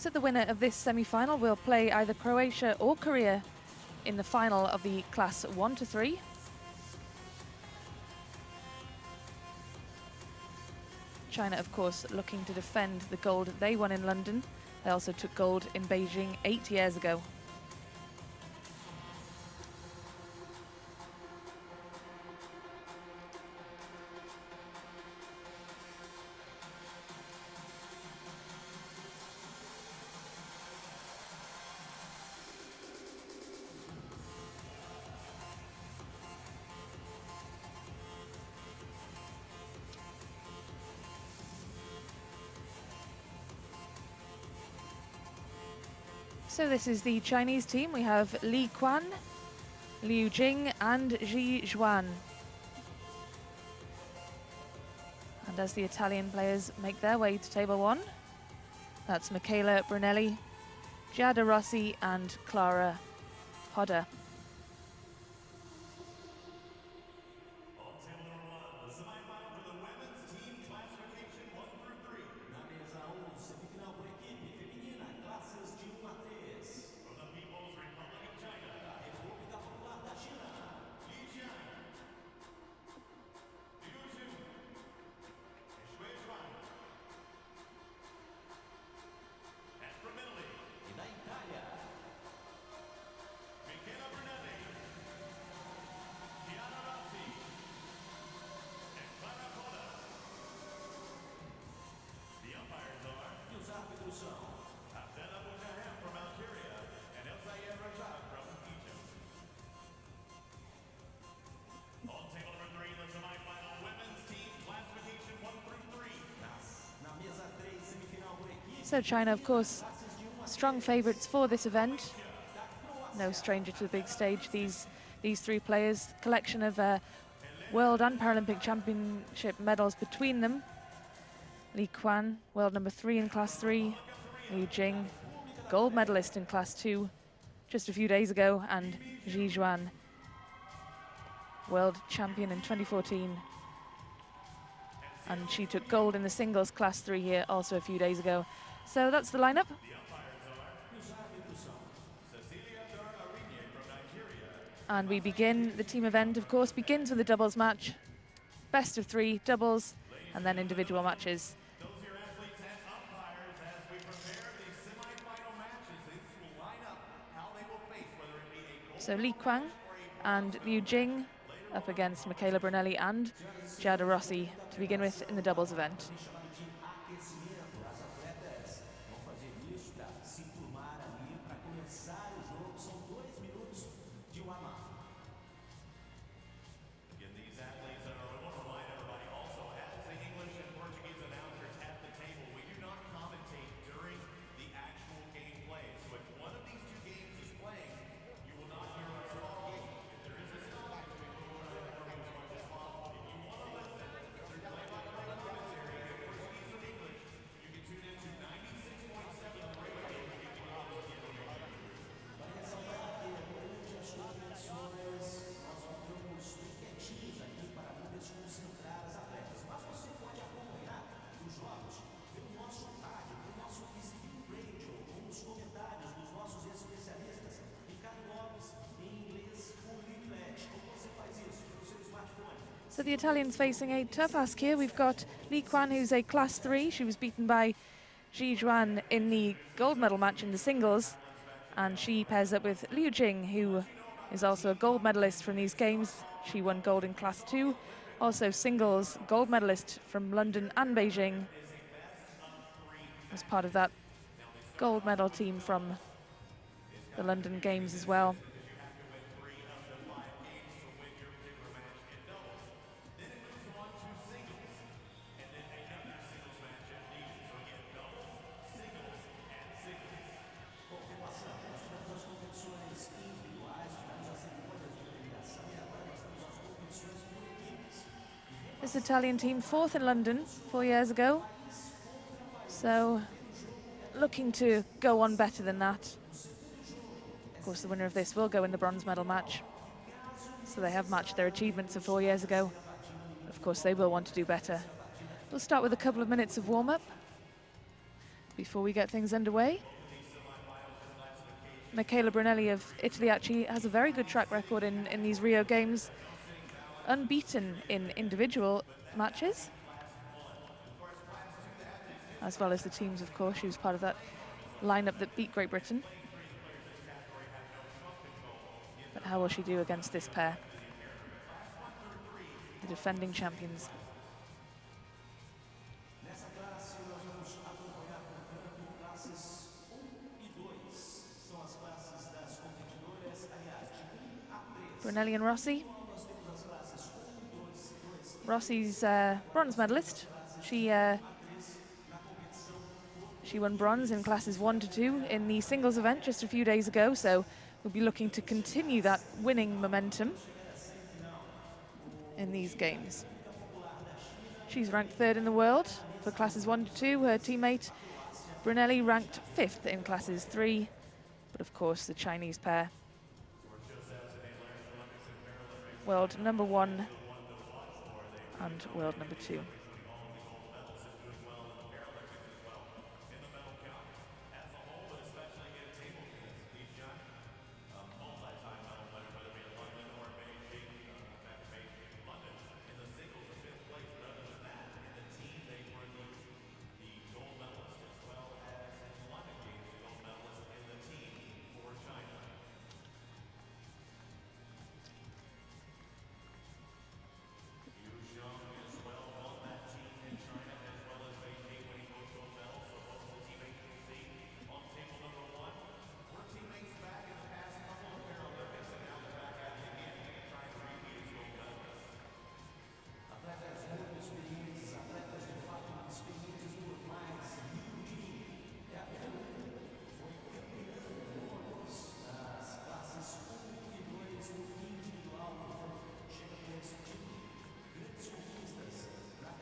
So the winner of this semi-final will play either Croatia or Korea in the final of the class 1 to 3. China, of course, looking to defend the gold they won in London. They also took gold in Beijing 8 years ago. So this is the Chinese team. We have Li Qian, Liu Jing and Zhuan. And as the Italian players make their way to table 1, that's Michela, BRUNELLI, Giada, ROSSI and Clara Hodder. So China, of course, strong favourites for this event. No stranger to the big stage. These three players, collection of World and Paralympic Championship medals between them. Li Qian, world number 3 in class 3. Liu Jing, gold medalist in class 2 just a few days ago. And Zhuan, world champion in 2014. And she took gold in the singles class 3 here also a few days ago. So that's the lineup. And we begin, the team event, of course, begins with a doubles match. Best of 3 doubles, and then individual matches. So Li Qian and Liu Jing up against Michela, BRUNELLI and Giada, ROSSI to begin with in the doubles event. So the Italians facing a tough ask here. We've got Li Qian, who's a class 3. She was beaten by Zhuan in the gold medal match in the singles. And she pairs up with Liu Jing, who is also a gold medalist from these games. She won gold in class 2. Also singles gold medalist from London and Beijing. As part of that gold medal team from the London Games as well. This Italian team 4th in London 4 years ago, so looking to go on better than that. Of course, the winner of this will go in the bronze medal match, so they have matched their achievements of 4 years ago. Of course, they will want to do better. We'll start with a couple of minutes of warm-up. before we get things underway. Michela BRUNELLI of Italy actually has a very good track record in these Rio Games, unbeaten in individual matches, as well as the teams, of course. She was part of that lineup that beat Great Britain. But how will she do against this pair? The defending champions. BRUNELLI and Rossi. Rossi's bronze medalist. She won bronze in classes 1 to 2 in the singles event just a few days ago, so we'll be looking to continue that winning momentum in these games. She's ranked 3rd in the world for classes 1 to 2. Her teammate BRUNELLI ranked 5th in classes 3, but of course the Chinese pair, world number 1 and world number 2.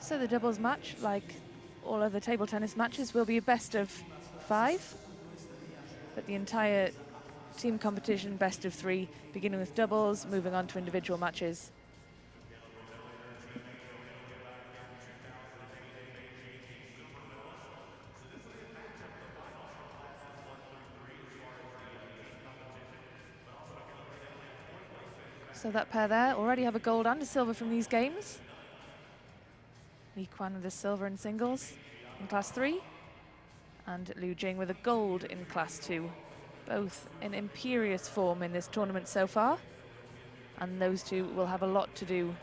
So the doubles match, like all other table tennis matches, will be a best of 5. But the entire team competition, best of 3, beginning with doubles, moving on to individual matches. So that pair there already have a gold and a silver from these games. Qian with a silver in singles in class 3, and Jing with a gold in class 2. Both in imperious form in this tournament so far, and those two will have a lot to do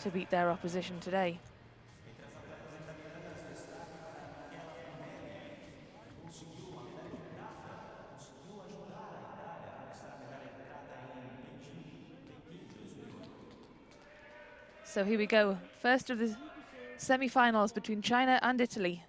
to beat their opposition today. So here we go, first of the semi-finals between China and Italy.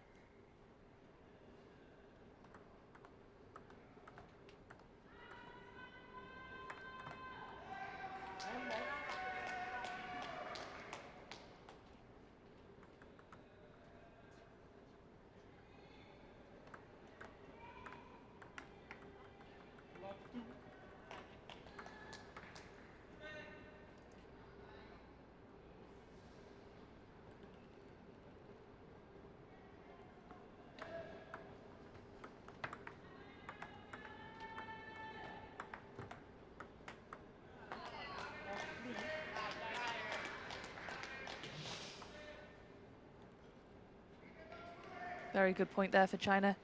Very good point there for China.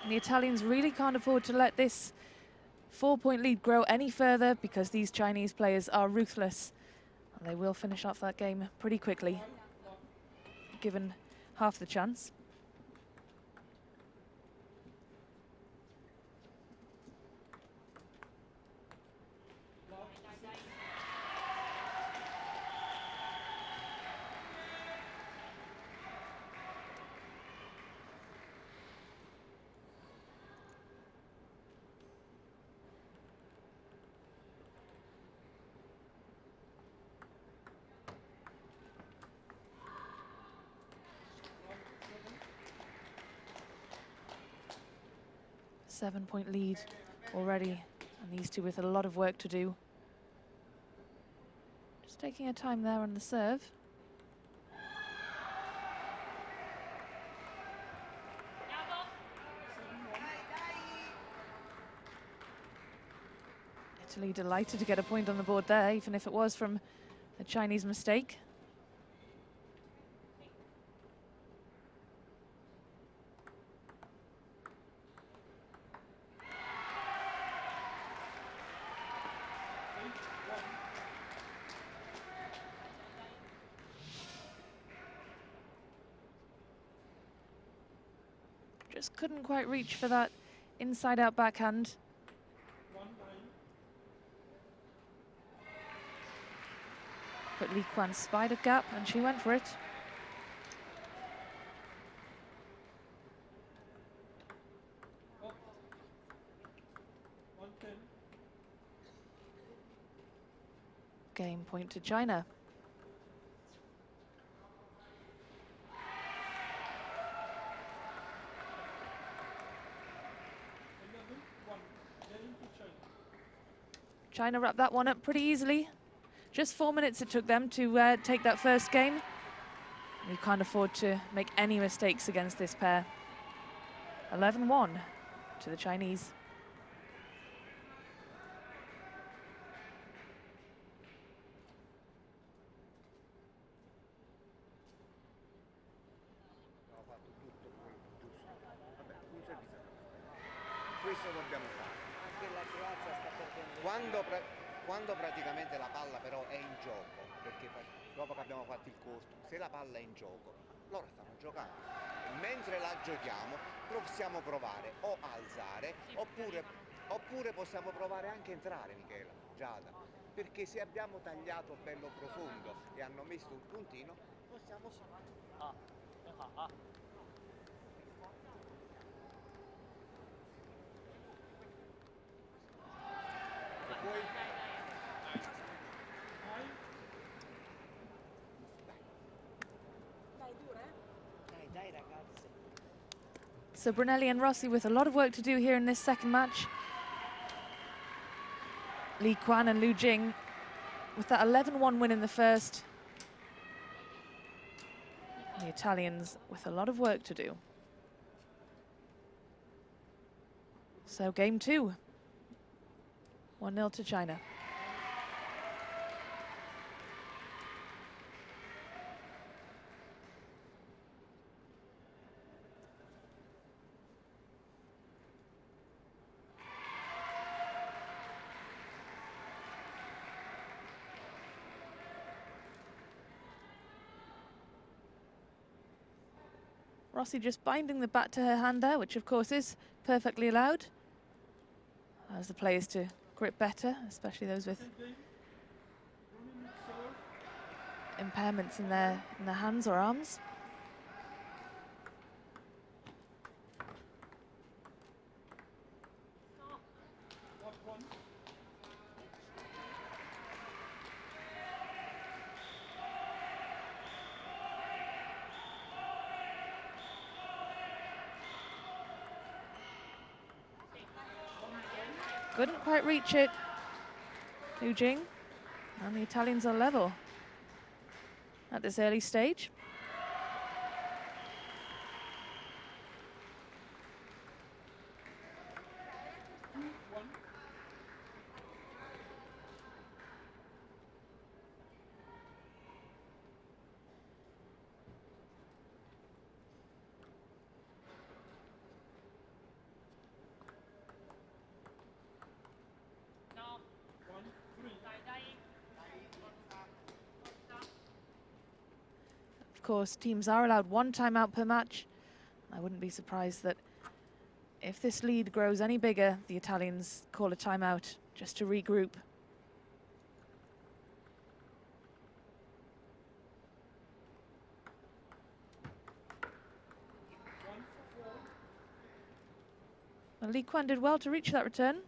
And the Italians really can't afford to let this 4-point lead grow any further, because these Chinese players are ruthless. And they will finish off that game pretty quickly, given half the chance. 7-point lead already, and these two with a lot of work to do. Just taking her time there on the serve. Italy delighted to get a point on the board there, even if it was from a Chinese mistake. Just couldn't quite reach for that inside-out backhand. But Li Qian spied a gap and she went for it. Game point to China. China wrapped that one up pretty easily. Just 4 minutes it took them to take that first game. You can't afford to make any mistakes against this pair. 11-1 to the Chinese. Questo dobbiamo fare. Anche la Croazia sta perdendo. Quando praticamente la palla però è in gioco, perché dopo che abbiamo fatto il corto, se la palla è in gioco, loro stanno giocando. Mentre la giochiamo possiamo provare o alzare oppure possiamo provare anche a entrare, Michela, Giada. Perché se abbiamo tagliato bello profondo e hanno messo un puntino, possiamo... So Brunelli and Rossi with a lot of work to do here in this second match. Li Qian and Jing with that 11-1 win in the first. The Italians with a lot of work to do. So game 2, 1-0 to China. Rossi just binding the bat to her hand there, which of course is perfectly allowed. Allows the players to grip better, especially those with impairments in their hands or arms. Couldn't quite reach it, Jing, and the Italians are level at this early stage. Of course, teams are allowed 1 timeout per match. I wouldn't be surprised that if this lead grows any bigger, the Italians call a timeout just to regroup. Well, Li Qian did well to reach that return.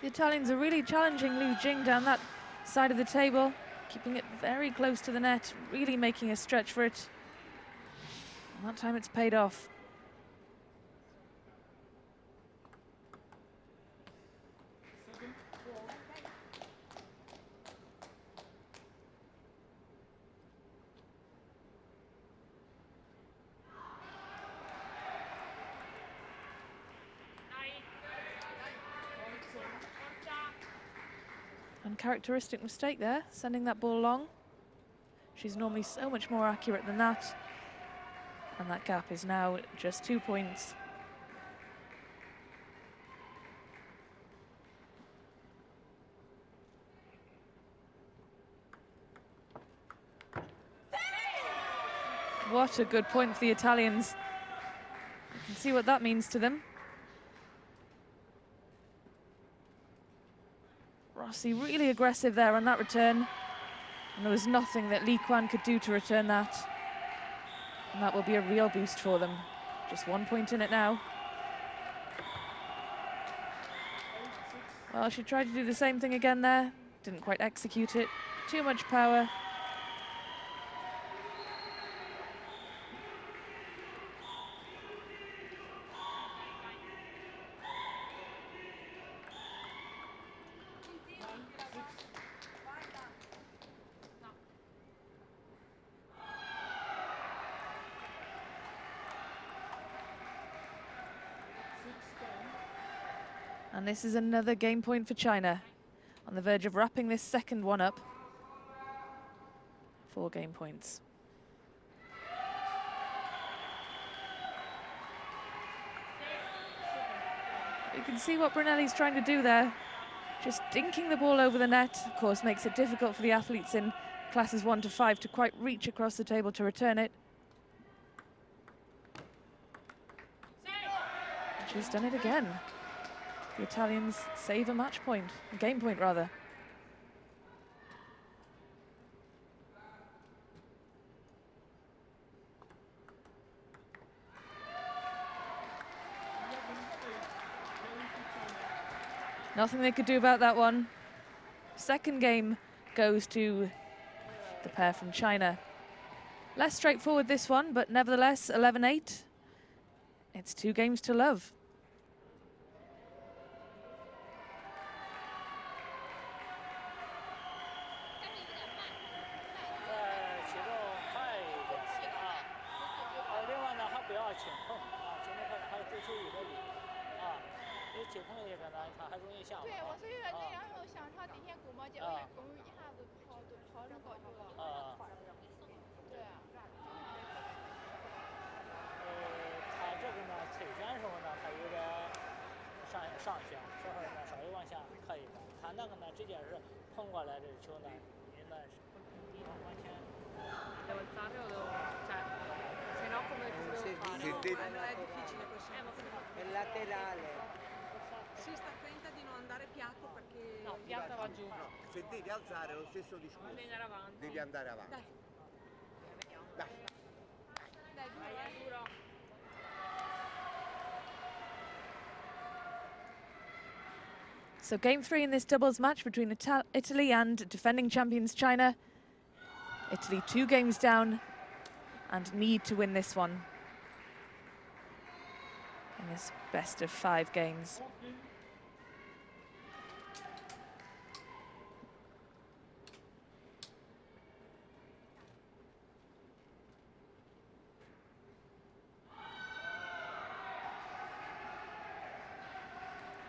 The Italians are really challenging Jing down that side of the table, keeping it very close to the net, really making a stretch for it. And that time it's paid off. Uncharacteristic mistake there, sending that ball long. She's normally so much more accurate than that. And that gap is now just 2 points. What a good point for the Italians. You can see what that means to them. Rossi really aggressive there on that return. And there was nothing that Qian could do to return that. And that will be a real boost for them. Just 1 point in it now. Well, she tried to do the same thing again there. Didn't quite execute it. Too much power. And this is another game point for China, on the verge of wrapping this second one up. 4 game points. You can see what BRUNELLI's trying to do there. Just dinking the ball over the net, of course, makes it difficult for the athletes in classes 1 to 5 to quite reach across the table to return it. And she's done it again. The Italians save a match point, a game point rather. Nothing they could do about that one. Second game goes to the pair from China. Less straightforward this one, but nevertheless 11-8. It's 2 games to love. È laterale. Si sta attenta di non andare piatto perché... No, piatto va giù. No, se devi alzare lo stesso discorso. Devi andare avanti. Dai. Dai. Dai, duro. So game 3 in this doubles match between Italy and defending champions China. Italy 2 games down and need to win this one in this best of 5 games.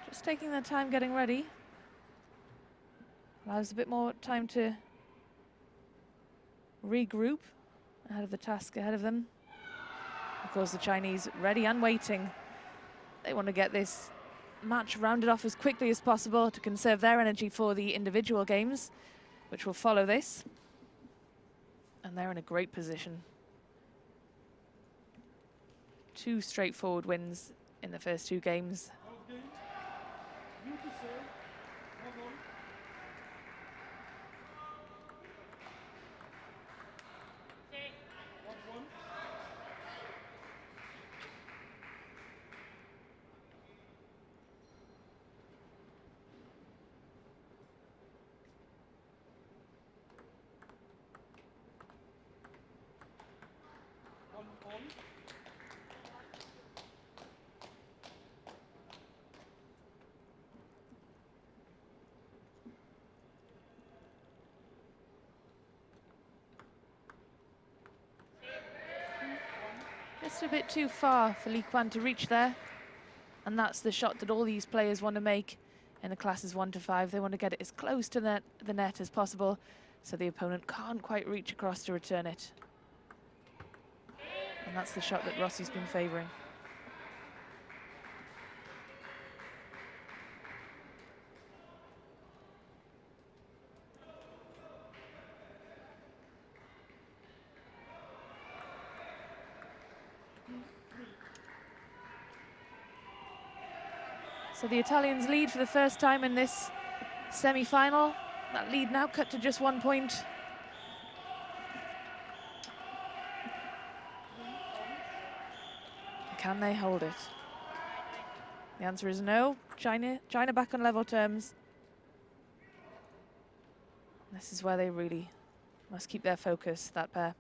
Just taking their time getting ready. Allows a bit more time to regroup ahead of the task ahead of them. Of course, the Chinese ready and waiting. They want to get this match rounded off as quickly as possible to conserve their energy for the individual games, which will follow this. And they're in a great position. 2 straightforward wins in the first 2 games. Just a bit too far for Qian to reach there. And that's the shot that all these players want to make in the classes 1 to 5. They want to get it as close to the net as possible so the opponent can't quite reach across to return it. And that's the shot that Rossi's been favouring. So the Italians lead for the first time in this semi-final. That lead now cut to just 1 point. Can they hold it? The answer is no. China back on level terms. This is where they really must keep their focus, that pair.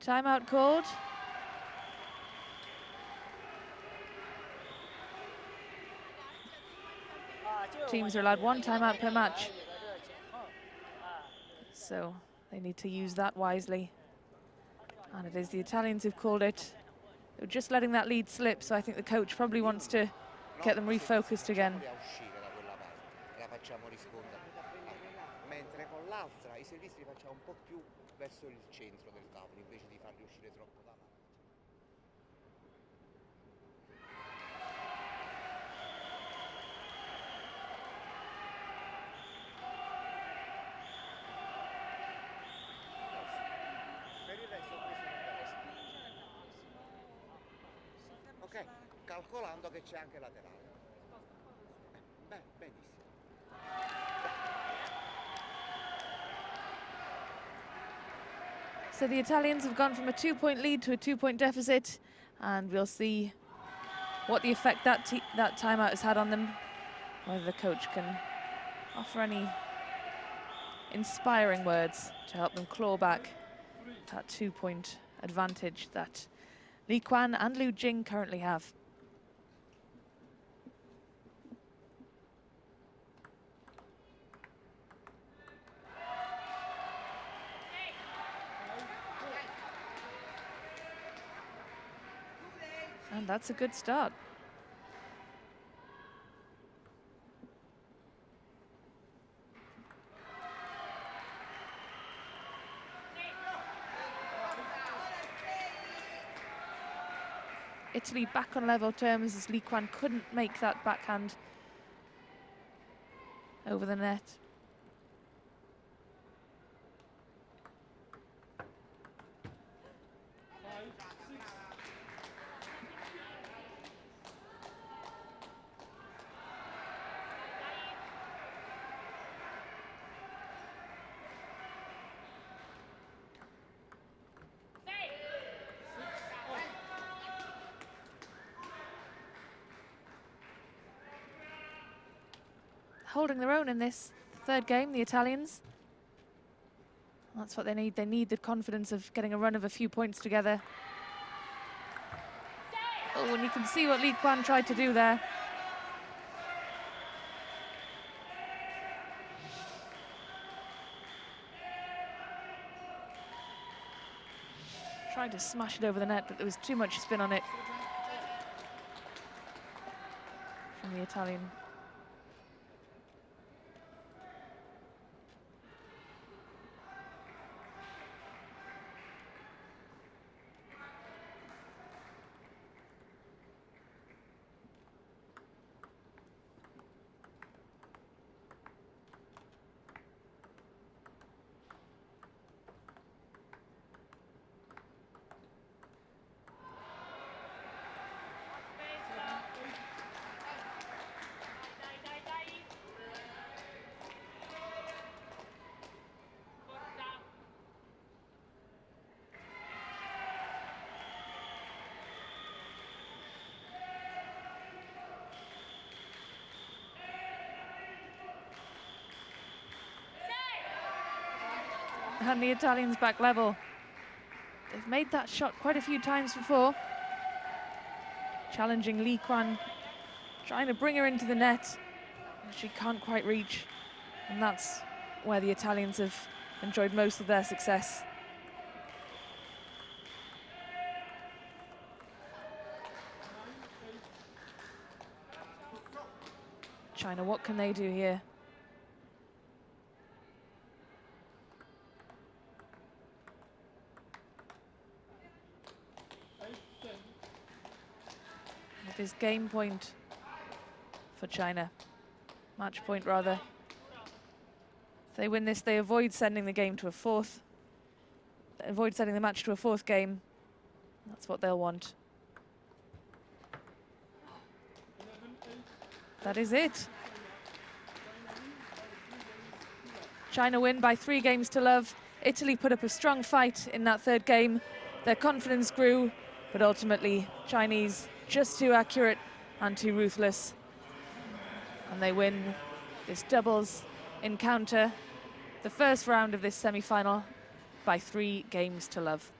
Timeout called. Teams are allowed 1 timeout per match. So they need to use that wisely. And it is the Italians who've called it. They're just letting that lead slip, so I think the coach probably wants to get them refocused again. Mentre con l'altra i servizi li facciamo un po' più verso il centro del tavolo invece di farli uscire troppo da là. Per il resto questo non ok, calcolando che c'è anche laterale. Beh, benissimo. So the Italians have gone from a 2-point lead to a 2-point deficit, and we'll see what the effect that timeout has had on them, whether the coach can offer any inspiring words to help them claw back that 2-point advantage that Qian and Jing currently have. And that's a good start. Italy back on level terms as Qian couldn't make that backhand over the net. Holding their own in this third game, the Italians. That's what they need. They need the confidence of getting a run of a few points together. Oh, and you can see what Qian tried to do there. Tried to smash it over the net, but there was too much spin on it from the Italian. and the Italians back level. They've made that shot quite a few times before. Challenging Qian, trying to bring her into the net. She can't quite reach, and that's where the Italians have enjoyed most of their success. China, what can they do here? It is game point for China. Match point, rather. If they win this, they avoid sending the game to a fourth. Avoid sending the match to a fourth game. That's what they'll want. That is it. China win by 3 games to love. Italy put up a strong fight in that third game. Their confidence grew, but ultimately Chinese just too accurate and too ruthless. And they win this doubles encounter, the first round of this semi-final, by 3 games to love.